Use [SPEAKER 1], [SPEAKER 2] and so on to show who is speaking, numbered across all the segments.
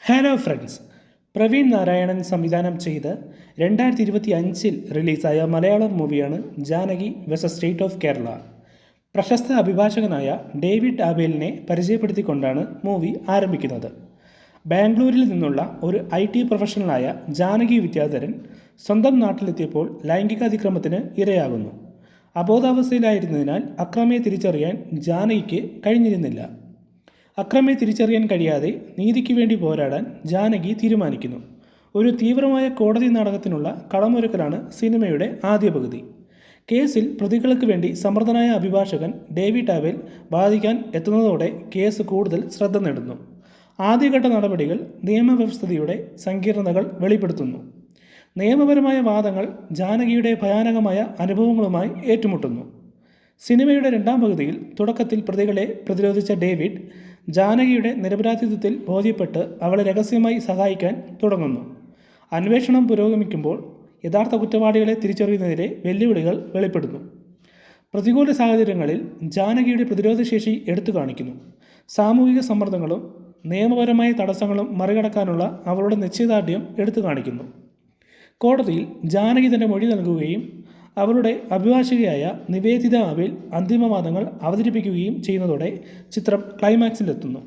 [SPEAKER 1] Hello friends, Praveen Narayanan സംവിധാനം ചെയ്ത് 2025 റിലീസായ മലയാളം മൂവിയാണ് Janaki versus state of Kerala. പ്രശസ്ത അഭിഭാഷകനായ ഡേവിഡ് ആബേലിനെ പരിചയപ്പെടുത്തിക്കൊണ്ടാണ് മൂവി ആരംഭിക്കുന്നത്. ബാംഗ്ലൂരിൽ നിന്നുള്ള ഒരു IT പ്രൊഫഷണലായ ജാനകി വിദ്യാധരൻ സ്വന്തം നാട്ടിലെത്തിയപ്പോൾ ലൈംഗികാതിക്രമത്തിന് ഇരയാകുന്നു. അബോധാവസ്ഥയിലായിരുന്നതിനാൽ അക്രമിയെ തിരിച്ചറിയാൻ ജാനകിക്ക് കഴിഞ്ഞിരുന്നില്ല. അക്രമിയെ തിരിച്ചറിയാൻ കഴിയാതെ നീതിക്ക് വേണ്ടി പോരാടാൻ ജാനകി തീരുമാനിക്കുന്നു. ഒരു തീവ്രമായ കോടതി നാടകത്തിനുള്ള കളമൊരുക്കലാണ് സിനിമയുടെ ആദ്യ പകുതി. കേസിൽ പ്രതികൾക്ക് വേണ്ടി സമർത്ഥനായ അഭിഭാഷകൻ ഡേവിഡ് ആബേൽ വാദിക്കാൻ എത്തുന്നതോടെ കേസ് കൂടുതൽ ശ്രദ്ധ നേടുന്നു. ആദ്യഘട്ട നടപടികൾ നിയമവ്യവസ്ഥയുടെ സങ്കീർണതകൾ വെളിപ്പെടുത്തുന്നു. നിയമപരമായ വാദങ്ങൾ ജാനകിയുടെ ഭയാനകമായ അനുഭവങ്ങളുമായി ഏറ്റുമുട്ടുന്നു. സിനിമയുടെ രണ്ടാം പകുതിയിൽ തുടക്കത്തിൽ പ്രതികളെ പ്രതിരോധിച്ച ഡേവിഡ് ജാനകിയുടെ നിരപരാധിത്വത്തിൽ ബോധ്യപ്പെട്ട് അവളെ രഹസ്യമായി സഹായിക്കാൻ തുടങ്ങുന്നു. അന്വേഷണം പുരോഗമിക്കുമ്പോൾ യഥാർത്ഥ കുറ്റവാളികളെ തിരിച്ചറിയുന്നതിലെ വെല്ലുവിളികൾ വെളിപ്പെടുന്നു. പ്രതികൂല സാഹചര്യങ്ങളിൽ ജാനകിയുടെ പ്രതിരോധശേഷി എടുത്തു കാണിക്കുന്നു. സാമൂഹിക സമ്മർദ്ദങ്ങളും നിയമപരമായ തടസ്സങ്ങളും മറികടക്കാനുള്ള അവളുടെ നിശ്ചയദാർഢ്യം എടുത്തു കാണിക്കുന്നു. കോടതിയിൽ ജാനകി തൻ്റെ മൊഴി നൽകുകയും അവളുടെ അഭിഭാഷകയായ നിവേദിത ആബേൽ അന്തിമവാദങ്ങൾ അവതരിപ്പിക്കുകയും ചെയ്യുന്നതോടെ ചിത്രം ക്ലൈമാക്സിലെത്തുന്നു.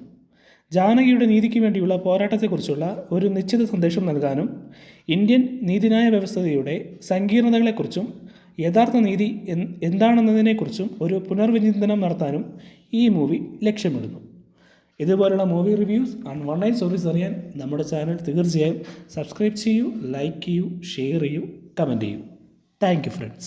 [SPEAKER 1] ജാനകിയുടെ നീതിക്ക് വേണ്ടിയുള്ള പോരാട്ടത്തെക്കുറിച്ചുള്ള ഒരു നിശ്ചിത സന്ദേശം നൽകാനും ഇന്ത്യൻ നീതിന്യായ വ്യവസ്ഥയുടെ സങ്കീർണതകളെക്കുറിച്ചും യഥാർത്ഥ നീതി എന്താണെന്നതിനെക്കുറിച്ചും ഒരു പുനർവിചിന്തനം നടത്താനും ഈ മൂവി ലക്ഷ്യമിടുന്നു. ഇതുപോലുള്ള movie reviews and one night stories അറിയാൻ നമ്മുടെ ചാനൽ തീർച്ചയായും സബ്സ്ക്രൈബ് ചെയ്യൂ, ലൈക്ക് ചെയ്യൂ, ഷെയർ ചെയ്യൂ, കമൻറ്റ് ചെയ്യൂ. Thank you, friends.